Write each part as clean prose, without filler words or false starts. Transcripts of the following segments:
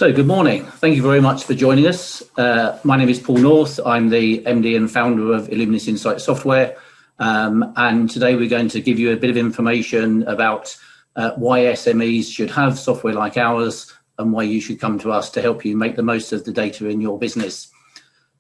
So good morning. Thank you very much for joining us. My name is Paul North. I'm the MD and founder of Illuminis Insight Software. And today we're going to give you a bit of information about why SMEs should have software like ours and why you should come to us to help you make the most of the data in your business.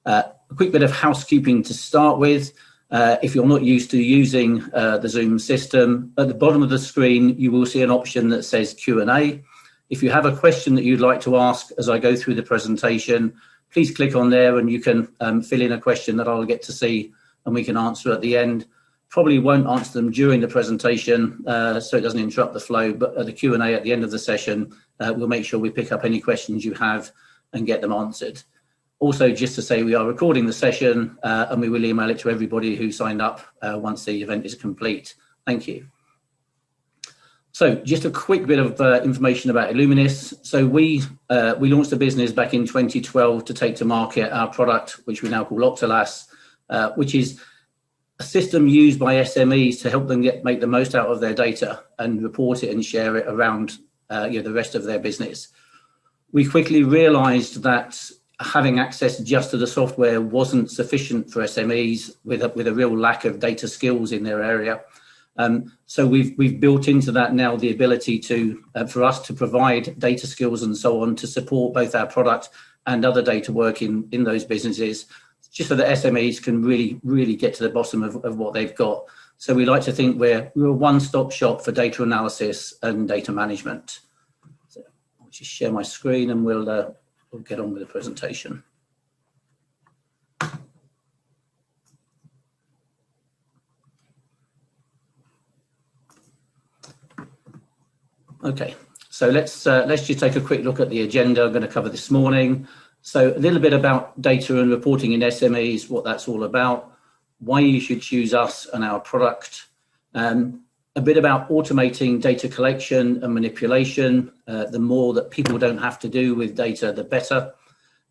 A quick bit of housekeeping to start with. If you're not used to using the Zoom system, at the bottom of the screen, you will see an option that says Q&A. If you have a question that you'd like to ask as I go through the presentation, please click on there and you can fill in a question that I'll get to see and we can answer at the end. Probably won't answer them during the presentation so it doesn't interrupt the flow, but at the Q&A at the end of the session, we'll make sure we pick up any questions you have and get them answered. Also, just to say we are recording the session and we will email it to everybody who signed up once the event is complete. Thank you. So just a quick bit of information about Illuminis. So we launched the business back in 2012 to take to market our product, which we now call Octelas, which is a system used by SMEs to help them make the most out of their data and report it and share it around the rest of their business. We quickly realized that having access just to the software wasn't sufficient for SMEs with a real lack of data skills in their area. So we've built into that now the ability to for us to provide data skills and so on to support both our product and other data work in those businesses, just so that SMEs can really get to the bottom of what they've got. So we like to think we're a one-stop shop for data analysis and data management. So I'll just share my screen and we'll get on with the presentation. Okay, so let's just take a quick look at the agenda I'm going to cover this morning. So a little bit about data and reporting in SMEs, what that's all about, why you should choose us and our product, a bit about automating data collection and manipulation. The more that people don't have to do with data, the better.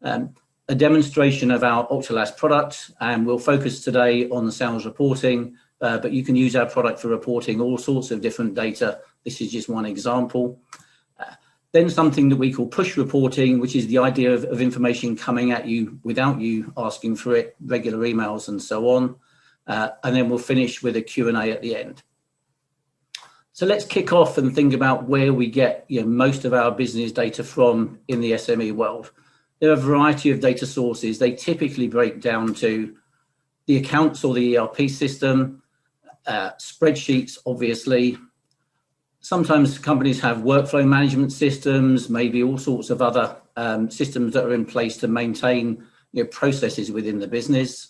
A demonstration of our Octelas product, and we'll focus today on the sales reporting, but you can use our product for reporting all sorts of different data. This is just one example. Then something that we call push reporting, which is the idea of information coming at you without you asking for it, regular emails and so on. And then we'll finish with a Q&A at the end. So let's kick off and think about where we get most of our business data from in the SME world. There are a variety of data sources. They typically break down to the accounts or the ERP system, spreadsheets, obviously. Sometimes companies have workflow management systems, maybe all sorts of other systems that are in place to maintain processes within the business,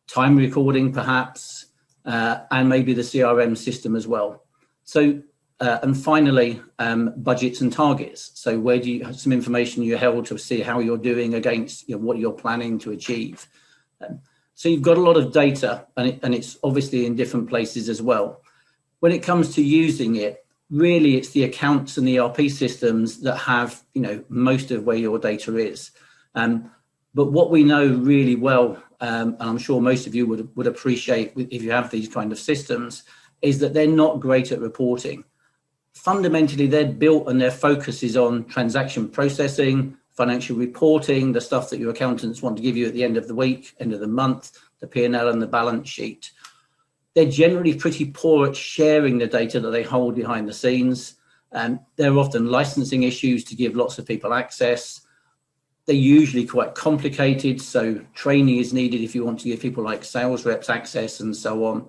time recording perhaps, and maybe the CRM system as well. So, and finally, budgets and targets. So where do you have some information you're held to see how you're doing against what you're planning to achieve. So you've got a lot of data and it's obviously in different places as well. When it comes to using it, really, it's the accounts and the ERP systems that have, most of where your data is. But what we know really well, and I'm sure most of you would appreciate if you have these kind of systems, is that they're not great at reporting. Fundamentally, they're built and their focus is on transaction processing, financial reporting, the stuff that your accountants want to give you at the end of the week, end of the month, the P&L and the balance sheet. They're generally pretty poor at sharing the data that they hold behind the scenes. There are often licensing issues to give lots of people access. They're usually quite complicated, so training is needed if you want to give people like sales reps access and so on.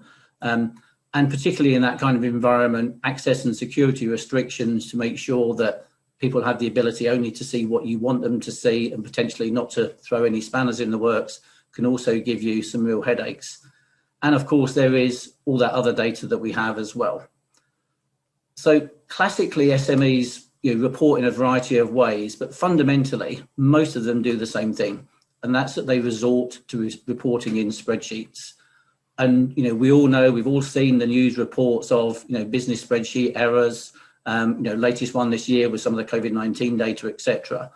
And particularly in that kind of environment, access and security restrictions to make sure that people have the ability only to see what you want them to see and potentially not to throw any spanners in the works can also give you some real headaches. And of course, there is all that other data that we have as well. So classically, SMEs report in a variety of ways, but fundamentally, most of them do the same thing. And that's that they resort to reporting in spreadsheets. And, we all know, we've all seen the news reports of, business spreadsheet errors, latest one this year with some of the COVID-19 data, etc.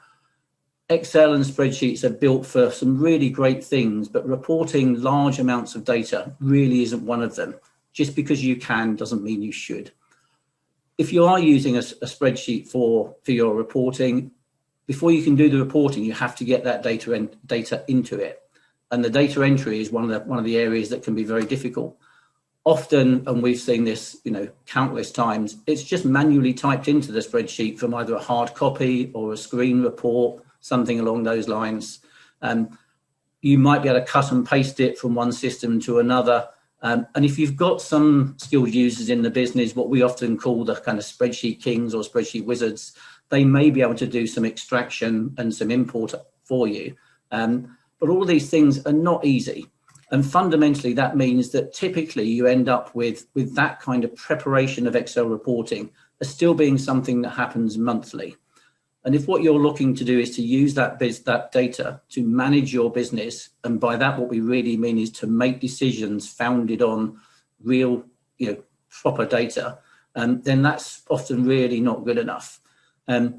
Excel and spreadsheets are built for some really great things, but reporting large amounts of data really isn't one of them. Just because you can doesn't mean you should. If you are using a spreadsheet for your reporting, before you can do the reporting, you have to get that data into it. And the data entry is one of the areas that can be very difficult. Often, and we've seen this, countless times, it's just manually typed into the spreadsheet from either a hard copy or a screen report, something along those lines. You might be able to cut and paste it from one system to another. And if you've got some skilled users in the business, what we often call the kind of spreadsheet kings or spreadsheet wizards, they may be able to do some extraction and some import for you. But all of these things are not easy. And fundamentally, that means that typically you end up with that kind of preparation of Excel reporting as still being something that happens monthly. And if what you're looking to do is to use that data to manage your business, and by that what we really mean is to make decisions founded on real, proper data, then that's often really not good enough. But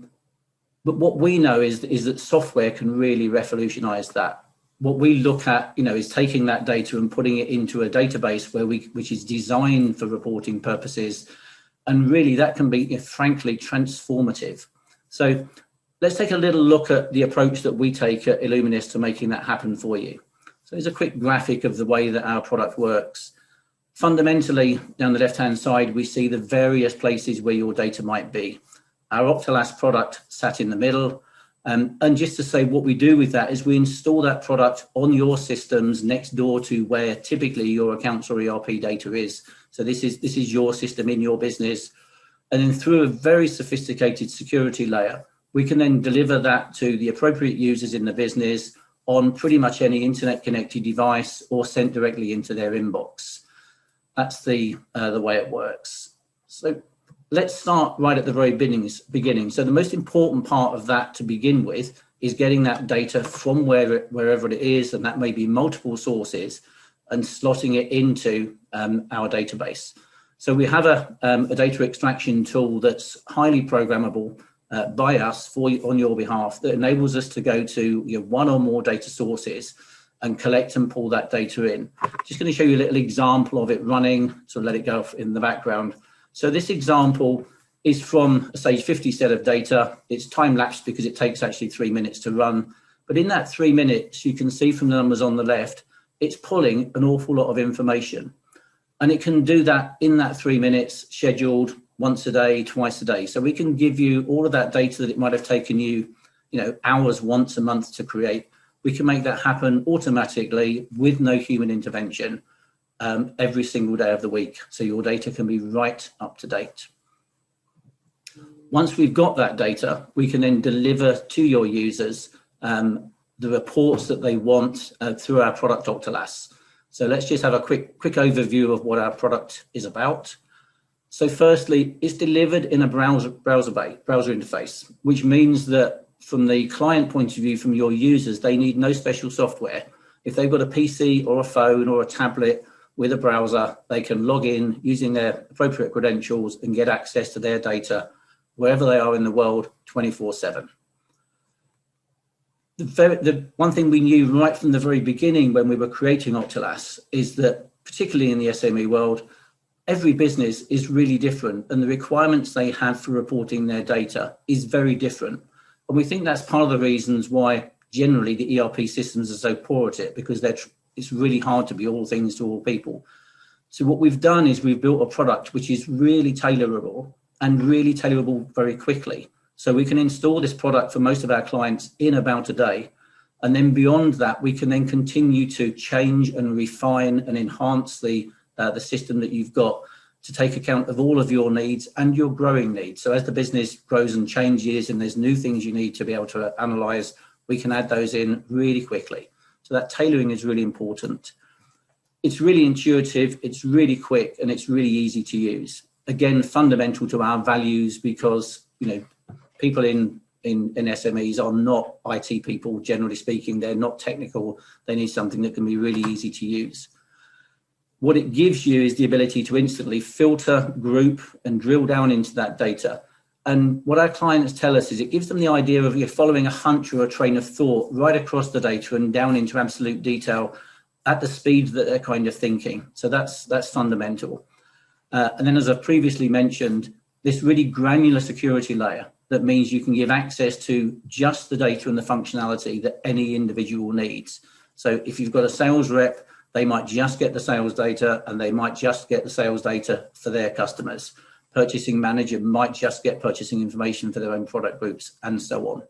what we know is that software can really revolutionize that. What we look at, is taking that data and putting it into a database which is designed for reporting purposes, and really that can be, frankly, transformative. So let's take a little look at the approach that we take at Illuminis to making that happen for you. So here's a quick graphic of the way that our product works. Fundamentally, down the left-hand side, we see the various places where your data might be. Our Octelas product sat in the middle. And just to say what we do with that is we install that product on your systems next door to where typically your accounts or ERP data is. So this is your system in your business. And then through a very sophisticated security layer, we can then deliver that to the appropriate users in the business on pretty much any internet connected device or sent directly into their inbox. That's the way it works. So let's start right at the very beginning. So the most important part of that to begin with is getting that data from wherever it is, and that may be multiple sources, and slotting it into our database. So we have a data extraction tool that's highly programmable by us on your behalf that enables us to go to one or more data sources and collect and pull that data in. Just going to show you a little example of it running, so let it go in the background. So this example is from a Sage 50 set of data. It's time-lapsed because it takes actually 3 minutes to run. But in that 3 minutes, you can see from the numbers on the left, it's pulling an awful lot of information. And it can do that in that 3 minutes, scheduled once a day, twice a day. So we can give you all of that data that it might have taken you, hours once a month to create. We can make that happen automatically with no human intervention. Every single day of the week. So your data can be right up to date. Once we've got that data, we can then deliver to your users the reports that they want through our product Octelas. So let's just have a quick overview of what our product is about. So firstly, it's delivered in a browser interface, which means that from the client point of view, from your users, they need no special software. If they've got a PC or a phone or a tablet with a browser, they can log in using their appropriate credentials and get access to their data wherever they are in the world 24/7. The one thing we knew right from the very beginning when we were creating Octelas is that, particularly in the SME world, every business is really different and the requirements they have for reporting their data is very different. And we think that's part of the reasons why generally the ERP systems are so poor at it, because it's really hard to be all things to all people. So what we've done is we've built a product which is really tailorable and really tailorable very quickly. So we can install this product for most of our clients in about a day. And then beyond that, we can then continue to change and refine and enhance the system that you've got to take account of all of your needs and your growing needs. So as the business grows and changes and there's new things you need to be able to analyze, we can add those in really quickly. So that tailoring is really important. It's really intuitive, it's really quick, and it's really easy to use. Again, fundamental to our values, because people in SMEs are not IT people, generally speaking. They're not technical. They need something that can be really easy to use. What it gives you is the ability to instantly filter, group, and drill down into that data. And what our clients tell us is it gives them the idea of you're following a hunch or a train of thought right across the data and down into absolute detail at the speed that they're kind of thinking. So that's fundamental. And then, as I've previously mentioned, this really granular security layer that means you can give access to just the data and the functionality that any individual needs. So if you've got a sales rep, they might just get the sales data and they might just get the sales data for their customers. Purchasing manager might just get purchasing information for their own product groups, and so on.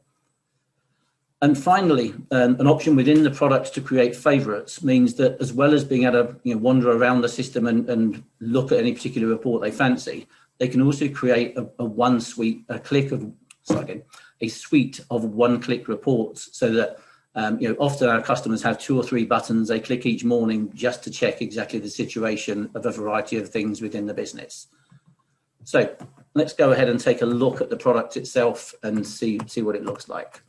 And finally, an option within the product to create favorites means that as well as being able to wander around the system and look at any particular report they fancy, they can also create a suite of one-click reports, so that often our customers have 2 or 3 buttons they click each morning just to check exactly the situation of a variety of things within the business. So let's go ahead and take a look at the product itself and see what it looks like.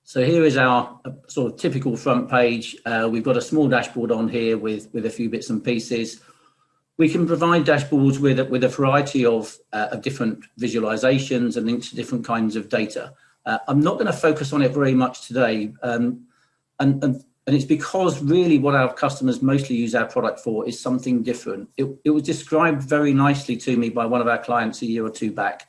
So here is our sort of typical front page. We've got a small dashboard on here with a few bits and pieces. We can provide dashboards with a variety of different visualizations and links to different kinds of data. I'm not going to focus on it very much today, and it's because really what our customers mostly use our product for is something different. It was described very nicely to me by one of our clients a year or 2 back.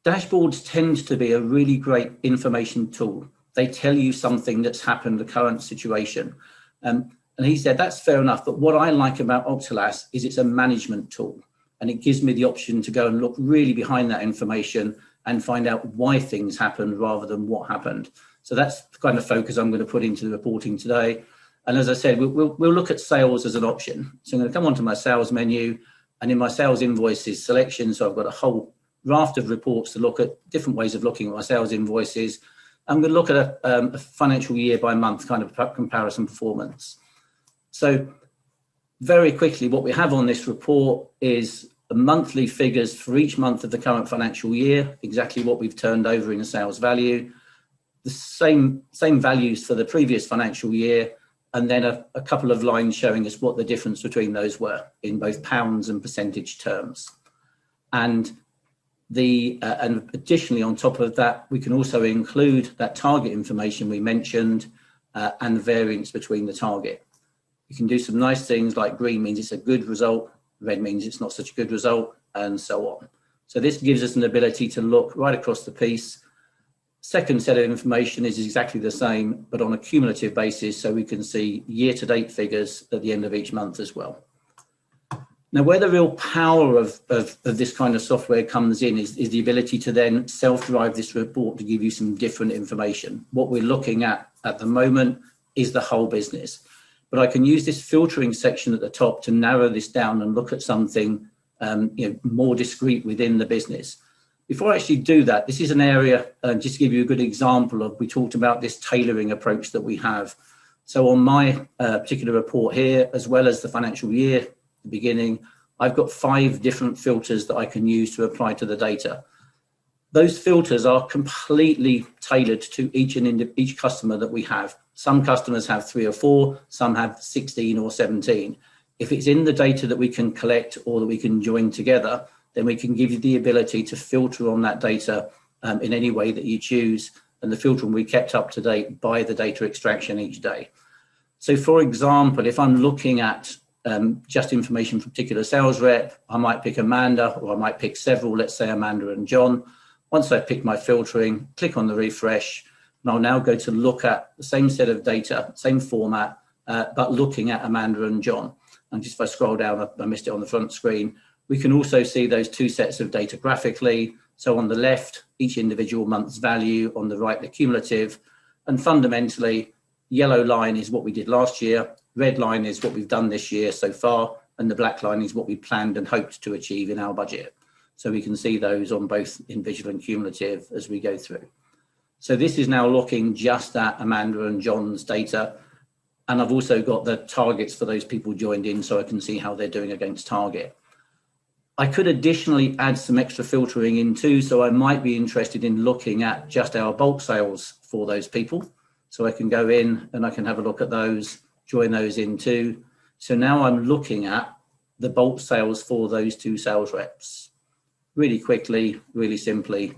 Dashboards tend to be a really great information tool. They tell you something that's happened, the current situation. And he said, that's fair enough. But what I like about Octelas is it's a management tool, and it gives me the option to go and look really behind that information and find out why things happened rather than what happened. So that's the kind of focus I'm going to put into the reporting today. And as I said, we'll look at sales as an option. So I'm going to come onto my sales menu, and in my sales invoices selection, so I've got a whole raft of reports to look at different ways of looking at my sales invoices. I'm going to look at a financial year by month kind of comparison performance. So very quickly, what we have on this report is monthly figures for each month of the current financial year, exactly what we've turned over in a sales value, the same values for the previous financial year, and then a couple of lines showing us what the difference between those were in both pounds and percentage terms. And additionally, on top of that, we can also include that target information we mentioned and the variance between the target. You can do some nice things like green means it's a good result, red means it's not such a good result, and so on. So this gives us an ability to look right across the piece. Second set of information is exactly the same, but on a cumulative basis, so we can see year-to-date figures at the end of each month as well. Now, where the real power of this kind of software comes in is the ability to then self-drive this report to give you some different information. What we're looking at the moment is the whole business. But I can use this filtering section at the top to narrow this down and look at something more discrete within the business. Before I actually do that, this is an area, just to give you a good example of, we talked about this tailoring approach that we have. So on my particular report here, as well as the financial year, the beginning, I've got 5 different filters that I can use to apply to the data. Those filters are completely tailored to each customer that we have. Some customers have 3 or 4, some have 16 or 17. If it's in the data that we can collect or that we can join together, then we can give you the ability to filter on that data in any way that you choose. And the filtering will be kept up to date by the data extraction each day. So for example, if I'm looking at just information for a particular sales rep, I might pick Amanda, or I might pick several, let's say Amanda and John. Once I've picked my filtering, click on the refresh, and I'll now go to look at the same set of data, same format, but looking at Amanda and John. And just if I scroll down, I missed it on the front screen, we can also see those 2 sets of data graphically. So on the left, each individual month's value, on the right, the cumulative. And fundamentally, yellow line is what we did last year, red line is what we've done this year so far, and the black line is what we planned and hoped to achieve in our budget. So we can see those on both individual and cumulative as we go through. So this is now looking just at Amanda and John's data. And I've also got the targets for those people joined in, so I can see how they're doing against target. I could additionally add some extra filtering in too, so I might be interested in looking at just our bulk sales for those people. So I can go in and I can have a look at those, join those in too. So now I'm looking at the bulk sales for those 2 sales reps. Really quickly, really simply,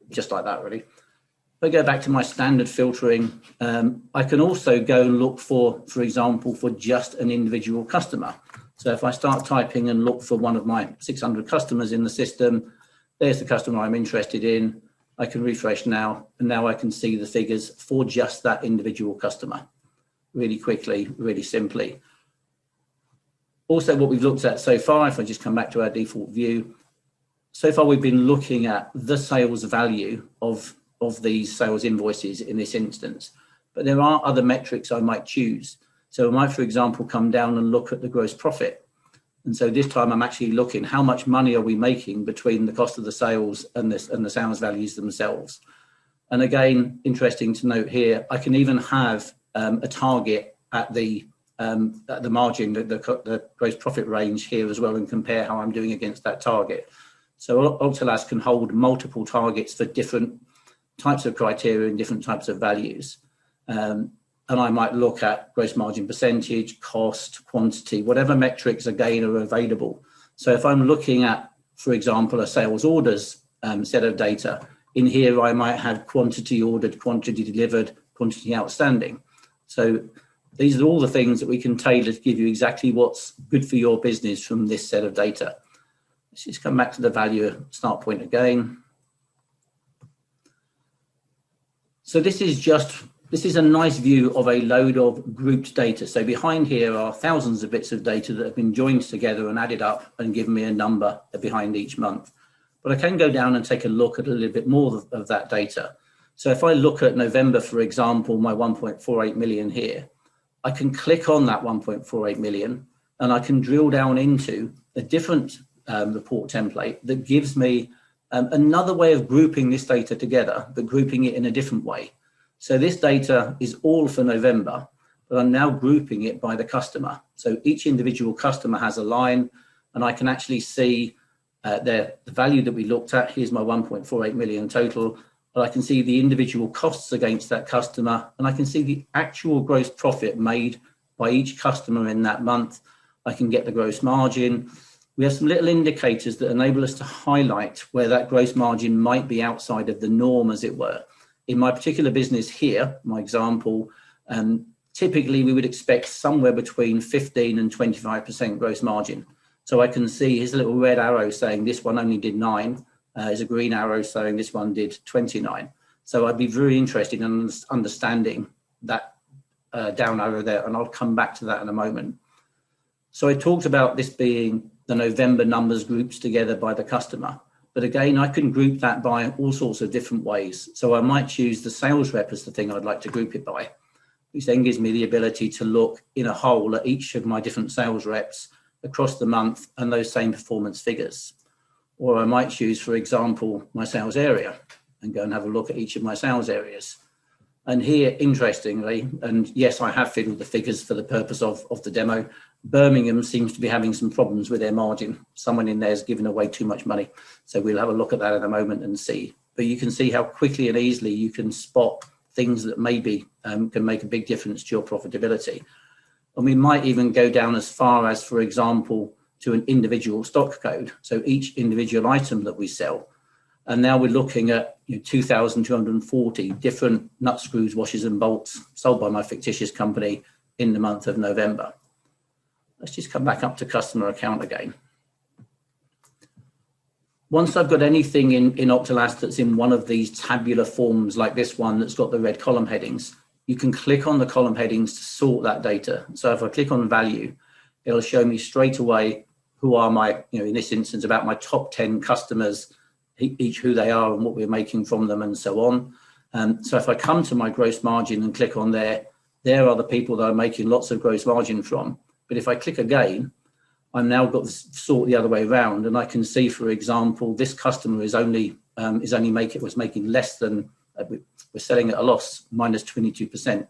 just like that really. If I go back to my standard filtering, I can also go and look for example, for just an individual customer. So if I start typing and look for one of my 600 customers in the system, there's the customer I'm interested in. I can refresh now, and now I can see the figures for just that individual customer really quickly, really simply. Also, what we've looked at so far, if I just come back to our default view, so far we've been looking at the sales value of these sales invoices in this instance, but there are other metrics I might choose. So I might, for example, come down and look at the gross profit. And so this time I'm actually looking, how much money are we making between the cost of the sales and the sales values themselves? And again, interesting to note here, I can even have a target at the margin, the gross profit range here as well, and compare how I'm doing against that target. So Octelas can hold multiple targets for different types of criteria and different types of values. And I might look at gross margin percentage, cost, quantity, whatever metrics again are available. So if I'm looking at, for example, a sales orders set of data, in here I might have quantity ordered, quantity delivered, quantity outstanding. So these are all the things that we can tailor to give you exactly what's good for your business from this set of data. Let's just come back to the value start point again. So this is a nice view of a load of grouped data. So behind here are thousands of bits of data that have been joined together and added up and given me a number behind each month. But I can go down and take a look at a little bit more of that data. So if I look at November, for example, my 1.48 million here, I can click on that 1.48 million and I can drill down into a different report template that gives me another way of grouping this data together, but grouping it in a different way. So this data is all for November, but I'm now grouping it by the customer. So each individual customer has a line, and I can actually see the value that we looked at. Here's my 1.48 million total, but I can see the individual costs against that customer, and I can see the actual gross profit made by each customer in that month. I can get the gross margin. We have some little indicators that enable us to highlight where that gross margin might be outside of the norm, as it were. In my particular business here, my example, typically we would expect somewhere between 15 and 25% gross margin. So I can see here's a little red arrow saying this one only did 9. There's a green arrow saying this one did 29. So I'd be very interested in understanding that down arrow there, and I'll come back to that in a moment. So I talked about this being the November numbers grouped together by the customer. But again, I can group that by all sorts of different ways. So I might choose the sales rep as the thing I'd like to group it by, which then gives me the ability to look in a whole at each of my different sales reps across the month and those same performance figures. Or I might choose, for example, my sales area and go and have a look at each of my sales areas. And here, interestingly, and yes, I have fiddled the figures for the purpose of the demo, Birmingham seems to be having some problems with their margin. Someone in there is giving away too much money. So we'll have a look at that in a moment and see. But you can see how quickly and easily you can spot things that maybe can make a big difference to your profitability. And we might even go down as far as, for example, to an individual stock code. So each individual item that we sell. And now we're looking at 2,240 different nut screws, washers and bolts sold by my fictitious company in the month of November. Let's just come back up to customer account again. Once I've got anything in Octelas that's in one of these tabular forms like this one that's got the red column headings, you can click on the column headings to sort that data. So if I click on value, it'll show me straight away who are my, in this instance, about my top 10 customers, each who they are and what we're making from them and so on. So if I come to my gross margin and click on there are the people that I'm making lots of gross margin from. But if I click again, I've now got the sort the other way around, and I can see, for example, this customer was making less than, we're selling at a loss, minus 22%.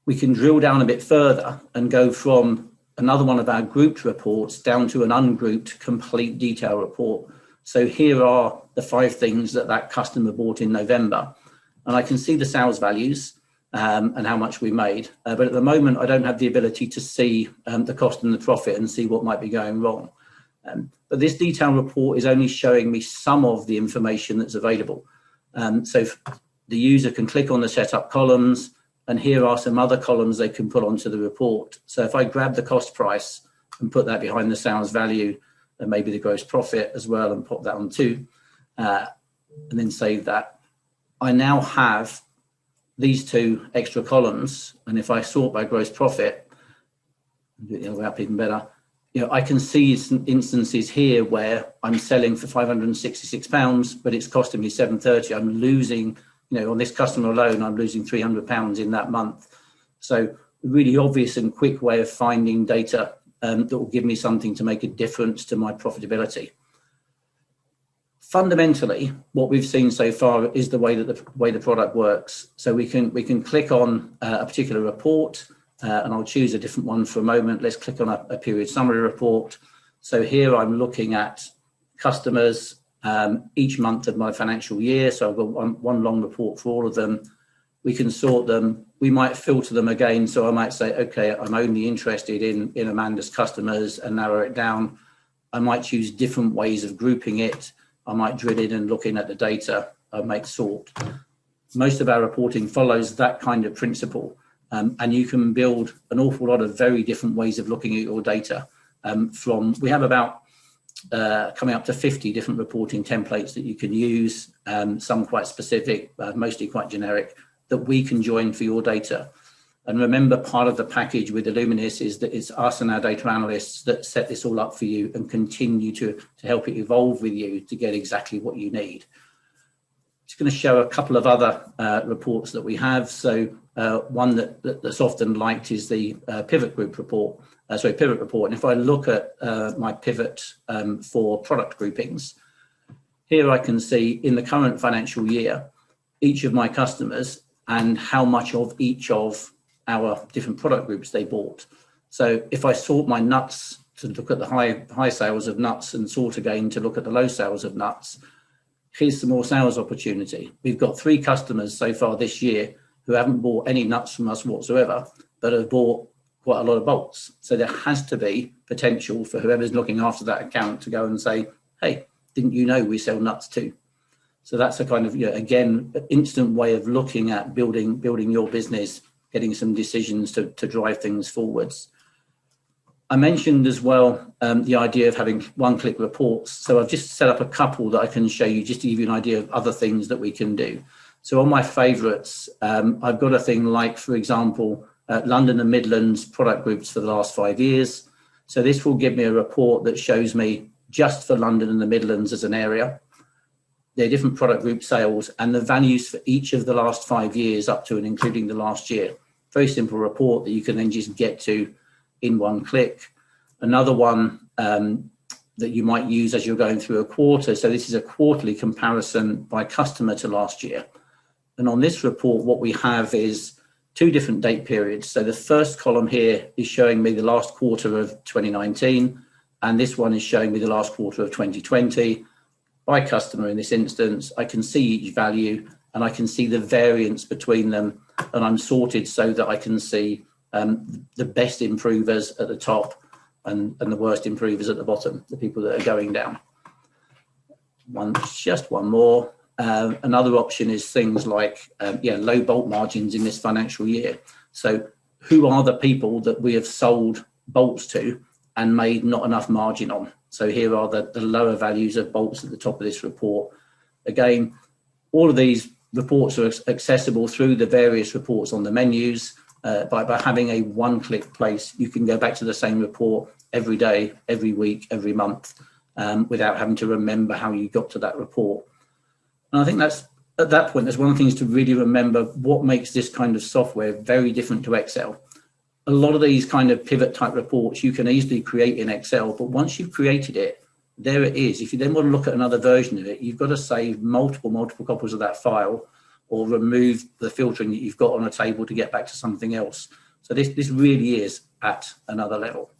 We can drill down a bit further and go from another one of our grouped reports down to an ungrouped complete detail report. So here are the 5 things that customer bought in November, and I can see the sales values. And how much we made. But at the moment, I don't have the ability to see the cost and the profit and see what might be going wrong. But this detail report is only showing me some of the information that's available. So the user can click on the setup columns, and here are some other columns they can put onto the report. So if I grab the cost price and put that behind the sales value and maybe the gross profit as well and pop that on too, and then save that, I now have these two extra columns. And if I sort by gross profit, do it the other way up even better, I can see some instances here where I'm selling for £566, but it's costing me £730. I'm losing, on this customer alone, I'm losing £300 in that month. So a really obvious and quick way of finding data that will give me something to make a difference to my profitability. Fundamentally, what we've seen so far is the way the product works. So we can click on a particular report, and I'll choose a different one for a moment. Let's click on a period summary report. So here I'm looking at customers each month of my financial year. So I've got one long report for all of them. We can sort them. We might filter them again. So I might say, okay, I'm only interested in Amanda's customers and narrow it down. I might choose different ways of grouping it. I might drill in and looking at the data, make sort. Most of our reporting follows that kind of principle. And you can build an awful lot of very different ways of looking at your data. We have about coming up to 50 different reporting templates that you can use, some quite specific, mostly quite generic, that we can join for your data. And remember, part of the package with Illuminis is that it's us and our data analysts that set this all up for you and continue to help it evolve with you to get exactly what you need. Just going to show a couple of other reports that we have. So one that's often liked is the pivot report. And if I look at my pivot for product groupings, here I can see in the current financial year, each of my customers and how much of each of our different product groups they bought. So if I sort my nuts to look at the high sales of nuts and sort again to look at the low sales of nuts, here's some more sales opportunity. We've got 3 customers so far this year who haven't bought any nuts from us whatsoever, but have bought quite a lot of bolts. So there has to be potential for whoever's looking after that account to go and say, hey, didn't you know we sell nuts too? So that's a kind of, again, instant way of looking at building your business, getting some decisions to drive things forwards. I mentioned as well the idea of having one-click reports. So I've just set up a couple that I can show you just to give you an idea of other things that we can do. So on my favorites, I've got a thing like, for example, London and Midlands product groups for the last 5 years. So this will give me a report that shows me just for London and the Midlands as an area, their different product group sales and the values for each of the last 5 years up to and including the last year. Very simple report that you can then just get to in one click. Another one that you might use as you're going through a quarter. So this is a quarterly comparison by customer to last year. And on this report, what we have is 2 different date periods. So the first column here is showing me the last quarter of 2019, and this one is showing me the last quarter of 2020. By customer in this instance, I can see each value and I can see the variance between them, and I'm sorted so that I can see the best improvers at the top and the worst improvers at the bottom, the people that are going down. Just one more. Another option is things like low bolt margins in this financial year. So who are the people that we have sold bolts to and made not enough margin on? So here are the lower values of bolts at the top of this report. Again, all of these reports are accessible through the various reports on the menus. By having a one-click place, you can go back to the same report every day, every week, every month, without having to remember how you got to that report. And I think that's, at that point, that's one of the things to really remember what makes this kind of software very different to Excel. A lot of these kind of pivot type reports you can easily create in Excel, but once you've created it, there it is. If you then want to look at another version of it, you've got to save multiple copies of that file or remove the filtering that you've got on a table to get back to something else. So this really is at another level.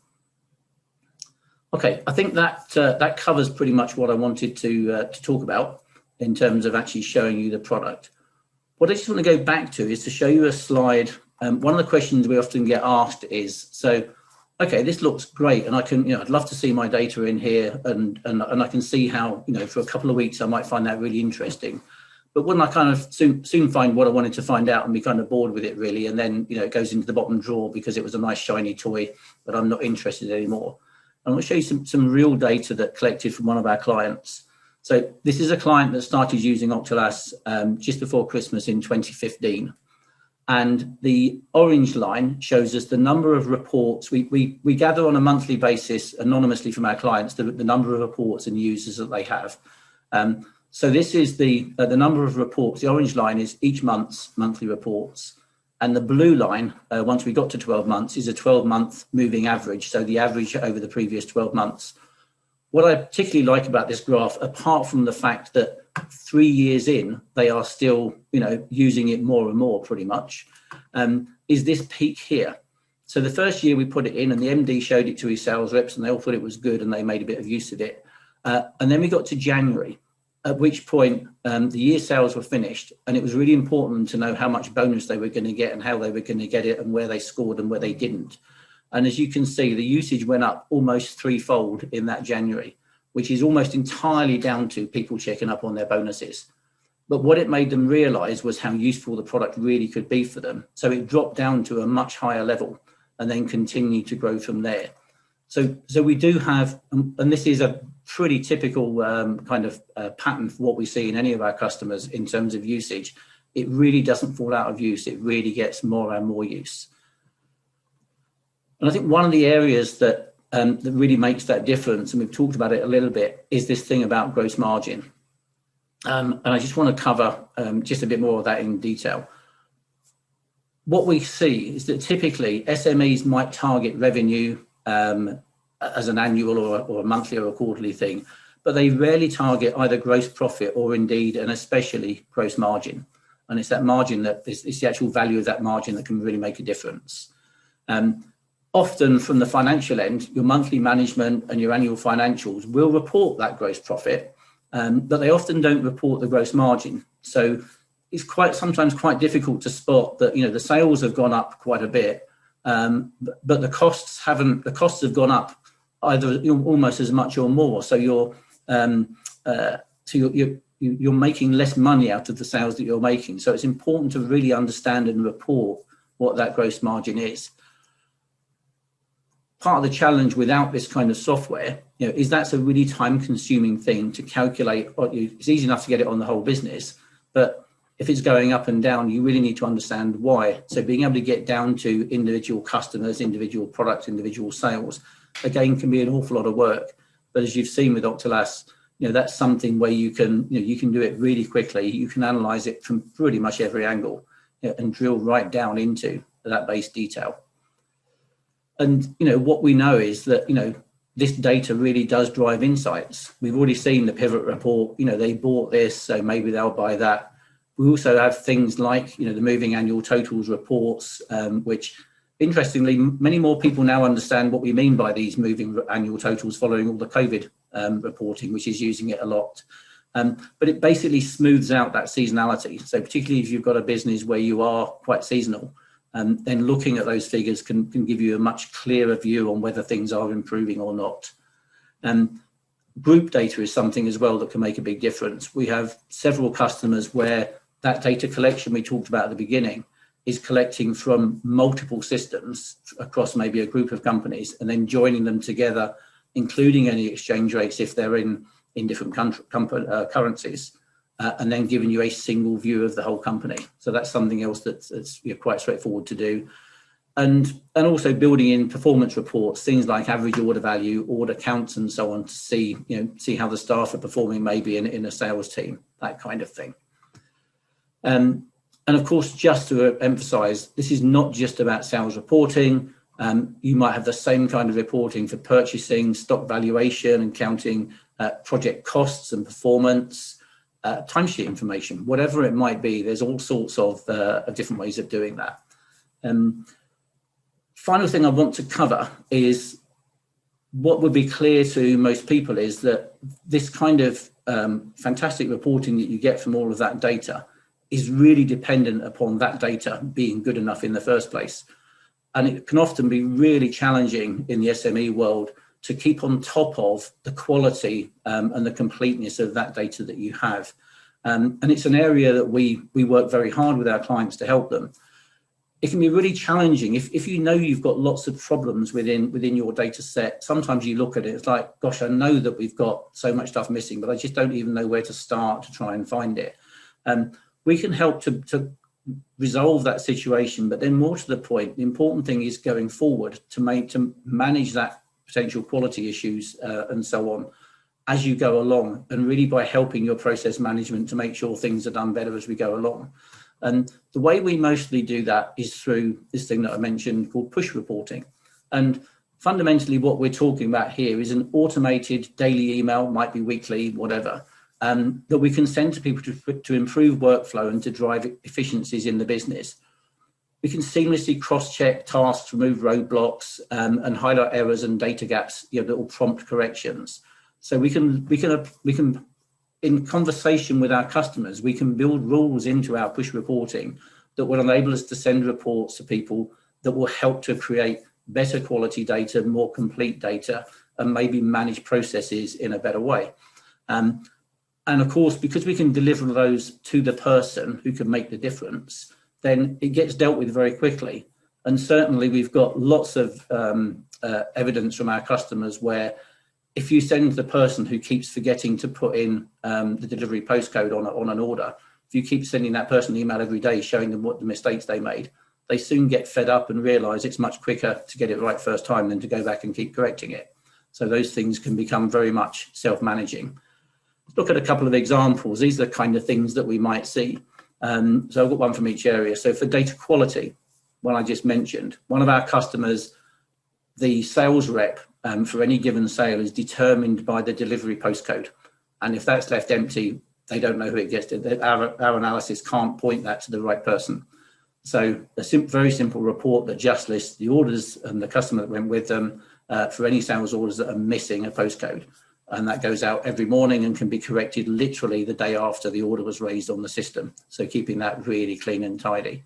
Okay, I think that that covers pretty much what I wanted to talk about in terms of actually showing you the product. What I just want to go back to is to show you a slide. One of the questions we often get asked is, so, okay, this looks great, and I can, I'd love to see my data in here, and I can see how, for a couple of weeks I might find that really interesting. But wouldn't I kind of soon find what I wanted to find out and be kind of bored with it really? And then, it goes into the bottom drawer because it was a nice shiny toy, but I'm not interested anymore. I'm going to show you some real data that collected from one of our clients. So this is a client that started using Octelas just before Christmas in 2015. And the orange line shows us the number of reports. We gather on a monthly basis anonymously from our clients the number of reports and users that they have. So this is the number of reports. The orange line is each month's monthly reports. And the blue line, once we got to 12 months, is a 12-month moving average. So the average over the previous 12 months. What I particularly like about this graph, apart from the fact that 3 years in, they are still, using it more and more pretty much, is this peak here. So the first year we put it in and the MD showed it to his sales reps and they all thought it was good and they made a bit of use of it. And then we got to January, at which point the year sales were finished and it was really important to know how much bonus they were going to get and how they were going to get it and where they scored and where they didn't. And as you can see, the usage went up almost threefold in that January, which is almost entirely down to people checking up on their bonuses. But what it made them realize was how useful the product really could be for them. So it dropped down to a much higher level and then continued to grow from there. So we do have, and this is a pretty typical kind of pattern for what we see in any of our customers in terms of usage. It really doesn't fall out of use. It really gets more and more use. And I think one of the areas that really makes that difference, and we've talked about it a little bit, is this thing about gross margin. And I just want to cover just a bit more of that in detail. What we see is that typically SMEs might target revenue as an annual or a monthly or a quarterly thing, but they rarely target either gross profit or indeed and especially gross margin. And it's that margin that it's the actual value of that margin that can really make a difference. Often from the financial end, your monthly management and your annual financials will report that gross profit, but they often don't report the gross margin. So it's sometimes quite difficult to spot that, the sales have gone up quite a bit, but the costs haven't. The costs have gone up either almost as much or more. So you're making less money out of the sales that you're making. So it's important to really understand and report what that gross margin is. Part of the challenge without this kind of software, is that's a really time-consuming thing to calculate. It's easy enough to get it on the whole business, but if it's going up and down, you really need to understand why. So being able to get down to individual customers, individual products, individual sales, again, can be an awful lot of work. But as you've seen with Octelas, that's something where you can do it really quickly. You can analyze it from pretty much every angle and drill right down into that base detail. And, what we know is that, this data really does drive insights. We've already seen the pivot report, they bought this, so maybe they'll buy that. We also have things like, the moving annual totals reports, which interestingly, many more people now understand what we mean by these moving annual totals following all the COVID reporting, which is using it a lot. But it basically smooths out that seasonality. So particularly if you've got a business where you are quite seasonal, then looking at those figures can give you a much clearer view on whether things are improving or not. Group data is something as well that can make a big difference. We have several customers where that data collection we talked about at the beginning is collecting from multiple systems across maybe a group of companies and then joining them together, including any exchange rates if they're in different currencies. And then giving you a single view of the whole company. So that's something else that's quite straightforward to do. And also building in performance reports, things like average order value, order counts, and so on to see how the staff are performing maybe in a sales team, that kind of thing. And of course, just to emphasize, this is not just about sales reporting. You might have the same kind of reporting for purchasing, stock valuation, and counting project costs and performance, timesheet information, whatever it might be. There's all sorts of different ways of doing that. Final thing I want to cover is what would be clear to most people is that this kind of fantastic reporting that you get from all of that data is really dependent upon that data being good enough in the first place. And it can often be really challenging in the SME world to keep on top of the quality and the completeness of that data that you have. And it's an area that we work very hard with our clients to help them. It can be really challenging if you know you've got lots of problems within your data set. Sometimes you look at it, it's like, gosh, I know that we've got so much stuff missing, but I just don't even know where to start to try and find it. We can help to resolve that situation, but then more to the point, the important thing is going forward to manage that potential quality issues and so on as you go along, and really by helping your process management to make sure things are done better as we go along. And the way we mostly do that is through this thing that I mentioned called push reporting. And fundamentally what we're talking about here is an automated daily email, might be weekly, whatever, that we can send to people to improve workflow and to drive efficiencies in the business. We can seamlessly cross-check tasks, remove roadblocks, and highlight errors and data gaps, that will prompt corrections. So we can, in conversation with our customers, we can build rules into our push reporting that will enable us to send reports to people that will help to create better quality data, more complete data, and maybe manage processes in a better way. And of course, because we can deliver those to the person who can make the difference, then it gets dealt with very quickly. And certainly we've got lots of evidence from our customers where if you send the person who keeps forgetting to put in the delivery postcode on an order, if you keep sending that person an email every day showing them what the mistakes they made, they soon get fed up and realize it's much quicker to get it right first time than to go back and keep correcting it. So those things can become very much self-managing. Let's look at a couple of examples. These are the kind of things that we might see. So I've got one from each area. So for data quality, one I just mentioned, one of our customers, the sales rep for any given sale is determined by the delivery postcode. And if that's left empty, they don't know who it gets to. Our analysis can't point that to the right person. So a very simple report that just lists the orders and the customer that went with them for any sales orders that are missing a postcode. And that goes out every morning and can be corrected literally the day after the order was raised on the system. So keeping that really clean and tidy.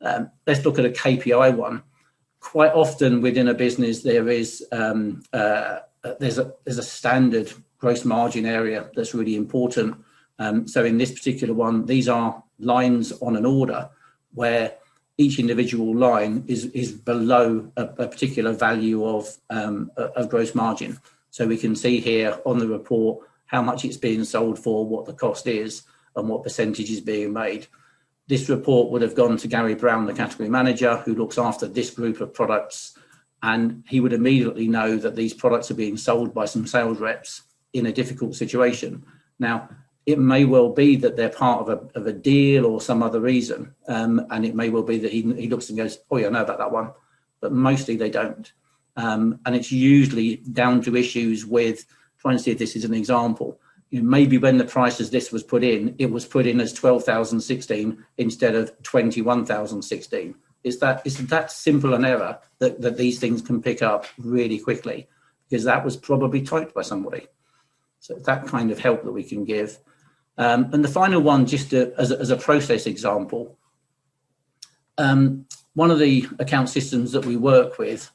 Let's look at a KPI one. Quite often within a business, there's a standard gross margin area that's really important. So in this particular one, these are lines on an order where each individual line is below a particular value of gross margin. So we can see here on the report how much it's being sold for, what the cost is, and what percentage is being made. This report would have gone to Gary Brown, the category manager, who looks after this group of products, and he would immediately know that these products are being sold by some sales reps in a difficult situation. Now, it may well be that they're part of a deal or some other reason, and it may well be that he looks and goes, oh yeah, I know about that one, but mostly they don't. And it's usually down to issues with, trying to see if this is an example, maybe when the price as this was put in, it was put in as 12,016 instead of 21,016. It's that simple an error that these things can pick up really quickly, because that was probably typed by somebody. So that kind of help that we can give. And the final one, just as a process example, one of the account systems that we work with,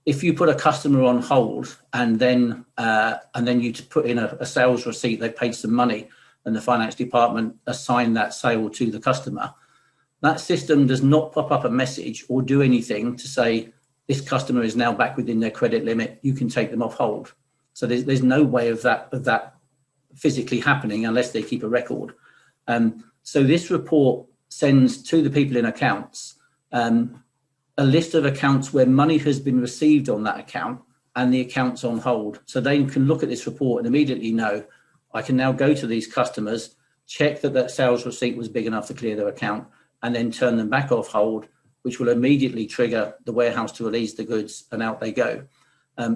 if you put a customer on hold and then you put in a sales receipt, they paid some money, and the finance department assigned that sale to the customer, that system does not pop up a message or do anything to say this customer is now back within their credit limit, you can take them off hold. So there's no way of that physically happening unless they keep a record. So this report sends to the people in accounts a list of accounts where money has been received on that account and the account's on hold. So they can look at this report and immediately know, I can now go to these customers, check that sales receipt was big enough to clear their account, and then turn them back off hold, which will immediately trigger the warehouse to release the goods, and out they go.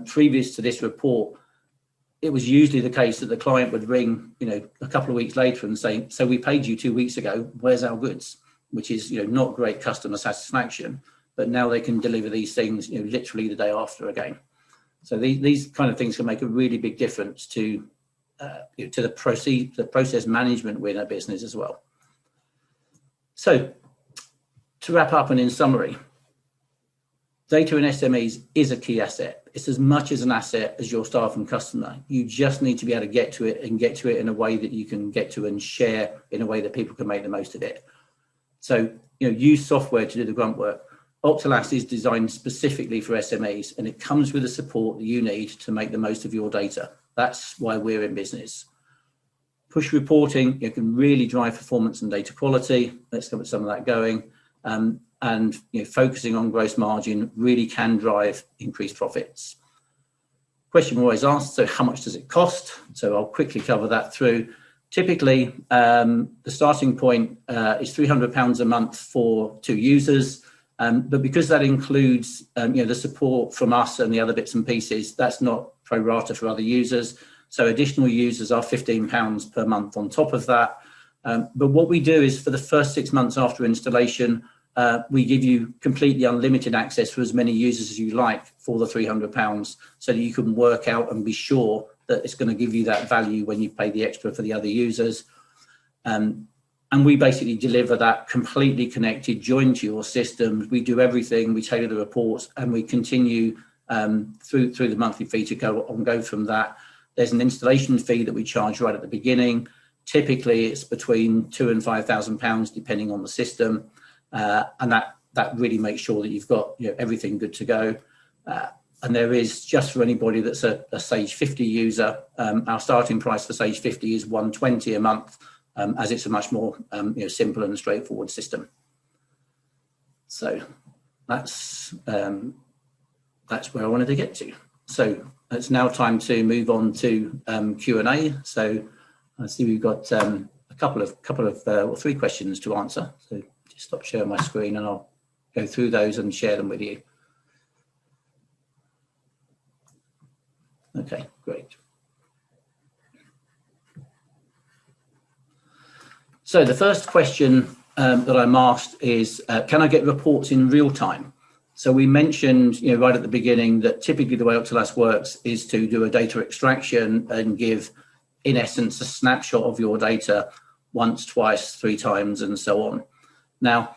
Previous to this report, it was usually the case that the client would ring, a couple of weeks later and say, so we paid you 2 weeks ago, where's our goods? Which is, not great customer satisfaction. But now they can deliver these things, literally the day after again. So these kind of things can make a really big difference to the process management within a business as well. So to wrap up and in summary, data in SMEs is a key asset. It's as much as an asset as your staff and customer. You just need to be able to get to it, and get to it in a way that you can get to and share in a way that people can make the most of it. So, use software to do the grunt work. Octelas is designed specifically for SMEs, and it comes with the support that you need to make the most of your data. That's why we're in business. Push reporting, you can really drive performance and data quality. Let's get some of that going. And focusing on gross margin really can drive increased profits. Question we're always asked, so how much does it cost? So I'll quickly cover that through. Typically, the starting point is £300 a month for 2 users. But because that includes the support from us and the other bits and pieces, that's not pro rata for other users. So additional users are £15 per month on top of that. But what we do is for the first 6 months after installation, we give you completely unlimited access for as many users as you like for the £300, so that you can work out and be sure that it's going to give you that value when you pay the extra for the other users. And we basically deliver that completely connected, joined to your systems. We do everything, we tailor the reports, and we continue through the monthly fee to go from that. There's an installation fee that we charge right at the beginning. Typically, it's between £2,000 and £5,000, depending on the system. And that really makes sure that you've got everything good to go. And there is, just for anybody that's a Sage 50 user, our starting price for Sage 50 is £120 a month, as it's a much more simple and straightforward system. So that's where I wanted to get to. So it's now time to move on to Q&A. So I see we've got a couple of 3 questions to answer. So just stop sharing my screen and I'll go through those and share them with you. Okay, great. So the first question that I'm asked is, can I get reports in real time? So we mentioned right at the beginning that typically the way Octelas works is to do a data extraction and give, in essence, a snapshot of your data once, twice, 3 times, and so on. Now,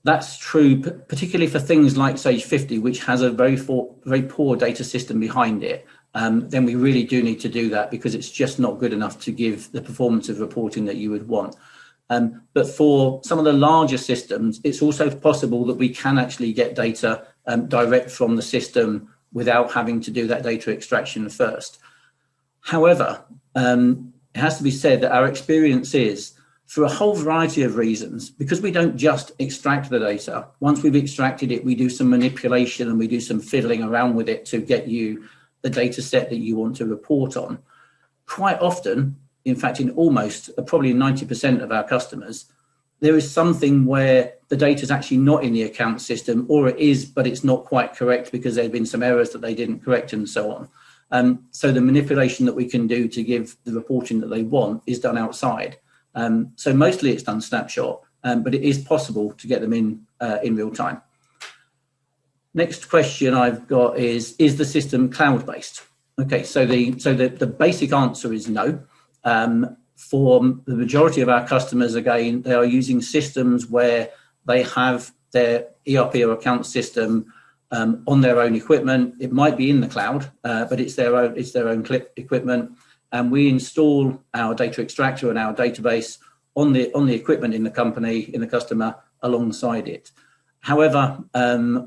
that's true, particularly for things like Sage 50, which has a very poor data system behind it. Then we really do need to do that, because it's just not good enough to give the performance of reporting that you would want. But for some of the larger systems, it's also possible that we can actually get data direct from the system without having to do that data extraction first. However, it has to be said that our experience is, for a whole variety of reasons, because we don't just extract the data. Once we've extracted it, we do some manipulation and we do some fiddling around with it to get you the data set that you want to report on. Quite often, in fact, in almost probably 90% of our customers, there is something where the data is actually not in the account system, or it is, but it's not quite correct because there have been some errors that they didn't correct and so on. So the manipulation that we can do to give the reporting that they want is done outside. So mostly it's done snapshot, but it is possible to get them in real time. Next question I've got is the system cloud-based? Okay, so the basic answer is no. For the majority of our customers, again, they are using systems where they have their ERP or account system on their own equipment. It might be in the cloud, but it's their own equipment. And we install our data extractor and our database on the equipment in the company, in the customer, alongside it. However,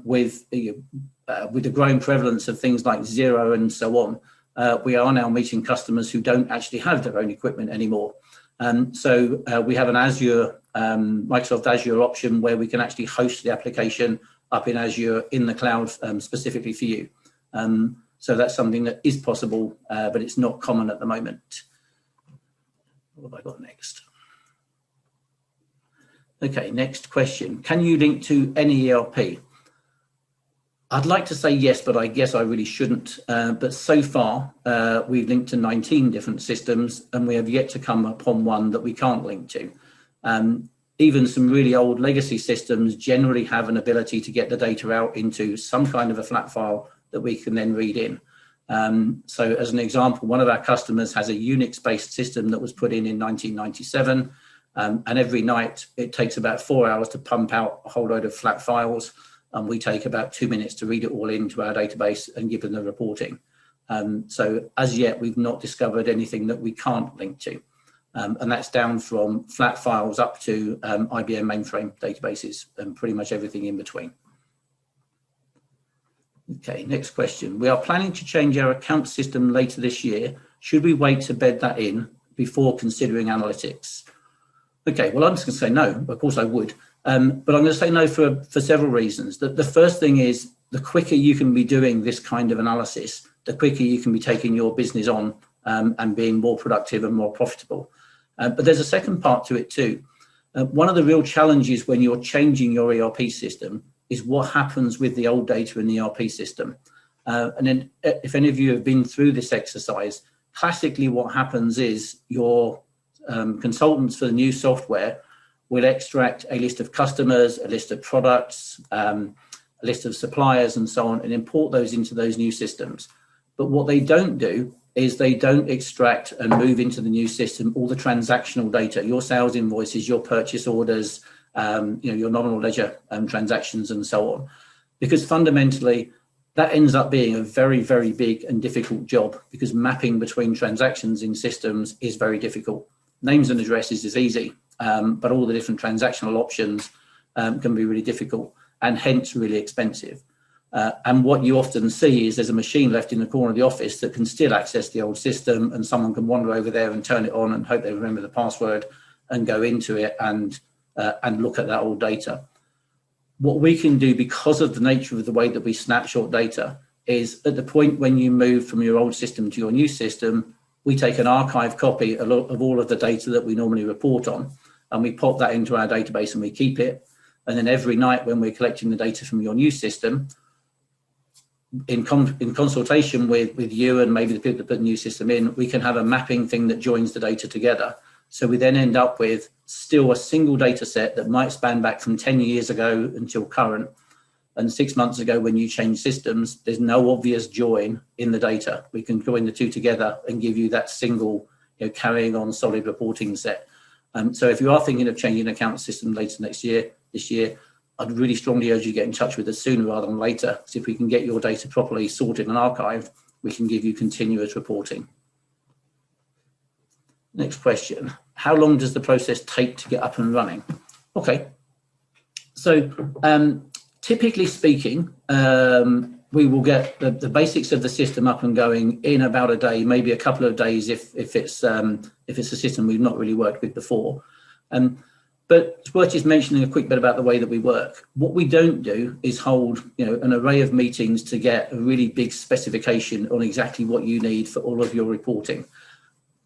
with the growing prevalence of things like Xero and so on, we are now meeting customers who don't actually have their own equipment anymore. So we have an Azure, Microsoft Azure option where we can actually host the application up in Azure in the cloud specifically for you. So that's something that is possible, but it's not common at the moment. What have I got next? Okay, next question. Can you link to any ERP? I'd like to say yes, but I guess I really shouldn't. But so far, we've linked to 19 different systems, and we have yet to come upon one that we can't link to. Even some really old legacy systems generally have an ability to get the data out into some kind of a flat file that we can then read in. So as an example, one of our customers has a Unix-based system that was put in 1997. And every night it takes about 4 hours to pump out a whole load of flat files. and we take about 2 minutes to read it all into our database and give them the reporting. So as yet, we've not discovered anything that we can't link to. And that's down from flat files up to IBM mainframe databases and pretty much everything in between. Okay, next question. We are planning to change our account system later this year. Should we wait to bed that in before considering analytics? Okay, well, I'm just going to say no. Of course I would. But I'm going to say no for several reasons. The first thing is, the quicker you can be doing this kind of analysis, the quicker you can be taking your business on and being more productive and more profitable. But there's a second part to it too. One of the real challenges when you're changing your ERP system is what happens with the old data in the ERP system. And then if any of you have been through this exercise, classically what happens is your consultants for the new software will extract a list of customers, a list of products, a list of suppliers and so on, and import those into those new systems. But what they don't do is they don't extract and move into the new system all the transactional data, your sales invoices, your purchase orders, your nominal ledger transactions and so on. Because fundamentally, that ends up being a very, very big and difficult job, because mapping between transactions in systems is very difficult. Names and addresses is easy, but all the different transactional options can be really difficult and hence really expensive. And what you often see is there's a machine left in the corner of the office that can still access the old system, and someone can wander over there and turn it on and hope they remember the password and go into it and look at that old data. What we can do, because of the nature of the way that we snapshot data, is at the point when you move from your old system to your new system, we take an archive copy of all of the data that we normally report on, and we pop that into our database and we keep it. And then every night when we're collecting the data from your new system, in consultation with you and maybe the people that put the new system in, we can have a mapping thing that joins the data together. So we then end up with still a single data set that might span back from 10 years ago until current. And 6 months ago, when you change systems, there's no obvious join in the data. We can join the two together and give you that single, carrying on solid reporting set. So if you are thinking of changing an account system later this year, I'd really strongly urge you to get in touch with us sooner rather than later. Because if we can get your data properly sorted and archived, we can give you continuous reporting. Next question. How long does the process take to get up and running? Okay. So typically speaking, we will get the basics of the system up and going in about a day, maybe a couple of days if it's a system we've not really worked with before. But it's worth just mentioning a quick bit about the way that we work. What we don't do is hold an array of meetings to get a really big specification on exactly what you need for all of your reporting.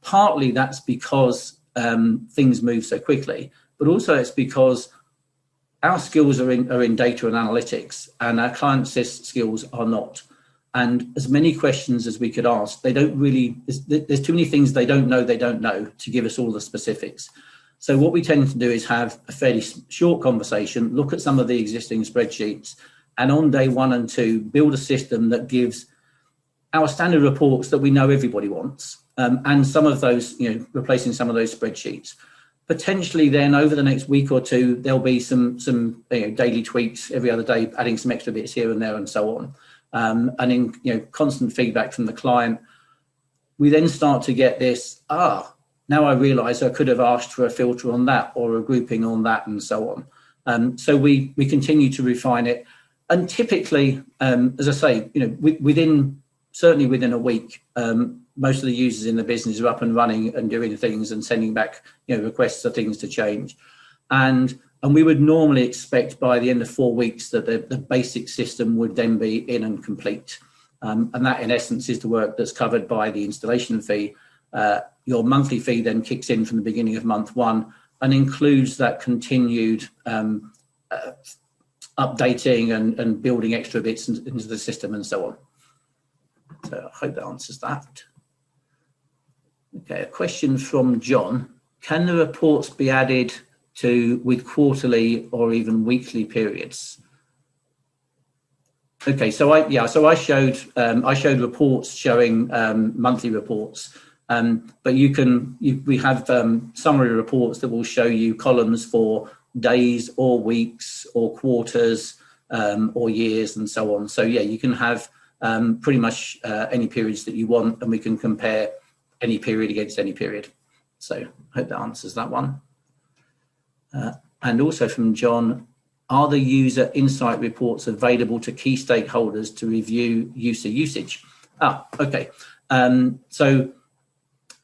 Partly that's because things move so quickly, but also it's because our skills are in data and analytics, and our clients' skills are not. And as many questions as we could ask, they don't really, there's too many things they don't know to give us all the specifics. So what we tend to do is have a fairly short conversation, look at some of the existing spreadsheets, and on day 1 and 2, build a system that gives our standard reports that we know everybody wants, and some of those, replacing some of those spreadsheets. Potentially then over the next week or two, there'll be some daily tweaks every other day, adding some extra bits here and there and so on. And in constant feedback from the client, we then start to get this, now I realise I could have asked for a filter on that or a grouping on that and so on. So we continue to refine it. And typically, as I say, certainly within a week, most of the users in the business are up and running and doing things and sending back requests for things to change. And we would normally expect by the end of 4 weeks that the basic system would then be in and complete. And that in essence is the work that's covered by the installation fee. Your monthly fee then kicks in from the beginning of month 1 and includes that continued updating and building extra bits into the system and so on. So I hope that answers that. Okay, a question from John. Can the reports be added with quarterly or even weekly periods? Okay, so I showed reports showing monthly reports, but we have summary reports that will show you columns for days or weeks or quarters, or years and so on. So yeah, you can have pretty much any periods that you want, and we can compare any period against any period. So I hope that answers that one. And also from John, are the user insight reports available to key stakeholders to review user usage? Okay. So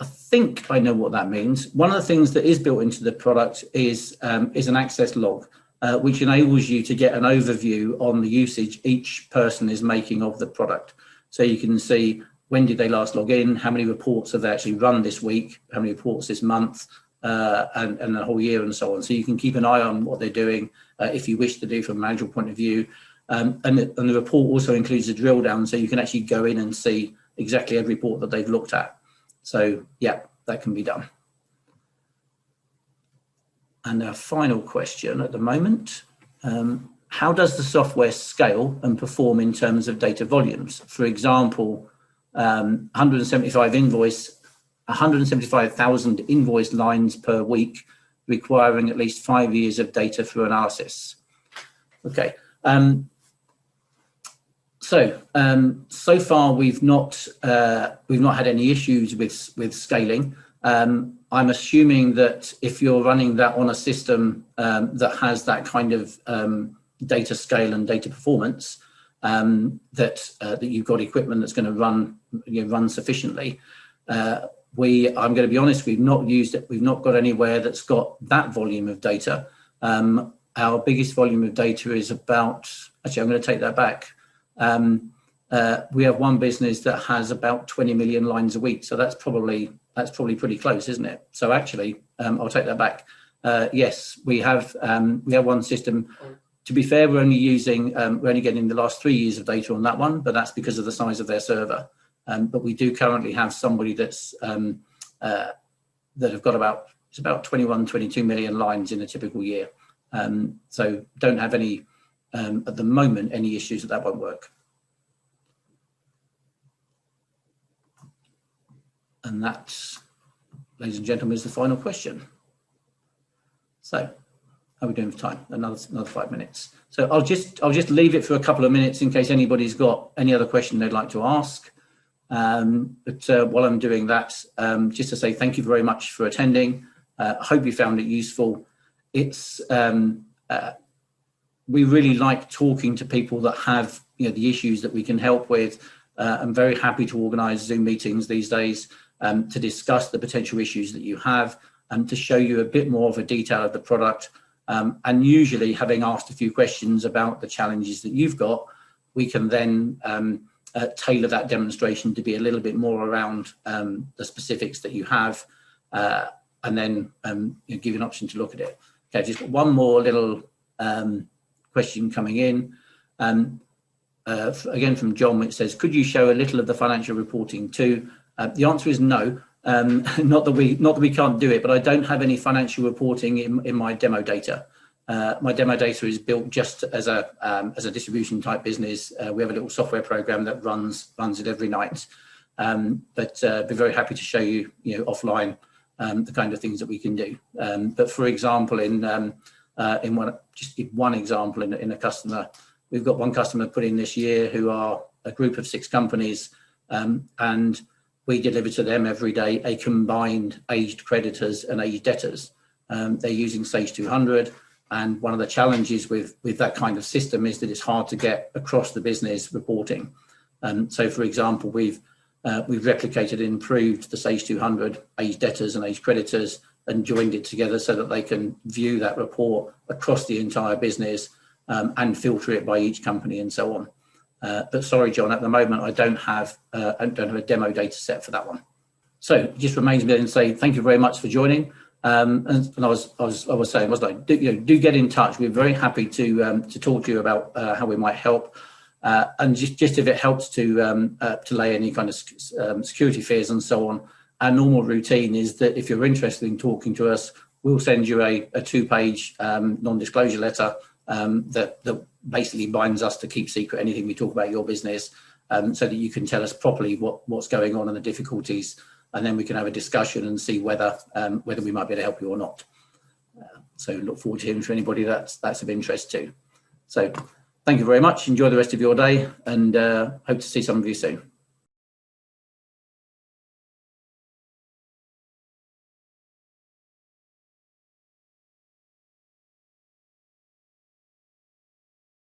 I think I know what that means. One of the things that is built into the product is an access log, which enables you to get an overview on the usage each person is making of the product. So you can see when did they last log in, how many reports have they actually run this week, how many reports this month, and the whole year and so on. So you can keep an eye on what they're doing if you wish to do from a managerial point of view. And the report also includes a drill down, so you can actually go in and see exactly every report that they've looked at. So yeah, that can be done. And our final question at the moment, how does the software scale and perform in terms of data volumes? For example, 175,000 invoice lines per week, requiring at least 5 years of data for analysis. Okay. So far we've not had any issues with scaling. I'm assuming that if you're running that on a system that has that kind of data scale and data performance, that you've got equipment that's going to run sufficiently. I'm going to be honest, we've not used it. We've not got anywhere that's got that volume of data. Our biggest volume of data is about. Actually, I'm going to take that back. We have one business that has about 20 million lines a week, so that's probably pretty close, isn't it? So actually, I'll take that back. Yes, we have one system. To be fair, we're only getting the last 3 years of data on that one, but that's because of the size of their server. But we do currently have somebody that have got about 21, 22 million lines in a typical year. So don't have any at the moment any issues that won't work. And that, ladies and gentlemen, is the final question. So how are we doing for time? Another 5 minutes. So I'll just leave it for a couple of minutes in case anybody's got any other question they'd like to ask. But while I'm doing that, just to say thank you very much for attending. I hope you found it useful. It's we really like talking to people that have the issues that we can help with. I'm very happy to organise Zoom meetings these days to discuss the potential issues that you have and to show you a bit more of a detail of the product. And usually, having asked a few questions about the challenges that you've got, we can then tailor that demonstration to be a little bit more around the specifics that you have, and then give you an option to look at it. Okay, I've just got one more little question coming in. Again from John, which says, could you show a little of the financial reporting too? The answer is no. Not that we can't do it, but I don't have any financial reporting in my demo data. My demo data is built just as a distribution type business. We have a little software program that runs it every night. But be very happy to show you, offline the kind of things that we can do. But for example, in one example in a customer, we've got one customer put in this year who are a group of 6 companies, and we deliver to them every day a combined aged creditors and aged debtors. They're using Sage 200, and one of the challenges with that kind of system is that it's hard to get across the business reporting. So, for example, we've replicated and improved the Sage 200 aged debtors and aged creditors and joined it together so that they can view that report across the entire business and filter it by each company and so on. But sorry, John, at the moment I don't have a demo data set for that one. So it just remains me to say thank you very much for joining. And I was saying, wasn't I? Do get in touch. We're very happy to talk to you about how we might help. And just if it helps to lay any kind of security fears and so on. Our normal routine is that if you're interested in talking to us, we'll send you a 2-page non-disclosure letter that basically binds us to keep secret anything we talk about your business, so that you can tell us properly what's going on and the difficulties, and then we can have a discussion and see whether we might be able to help you or not. So look forward to hearing from anybody that's of interest too. So Thank you very much. Enjoy the rest of your day, and hope to see some of you soon.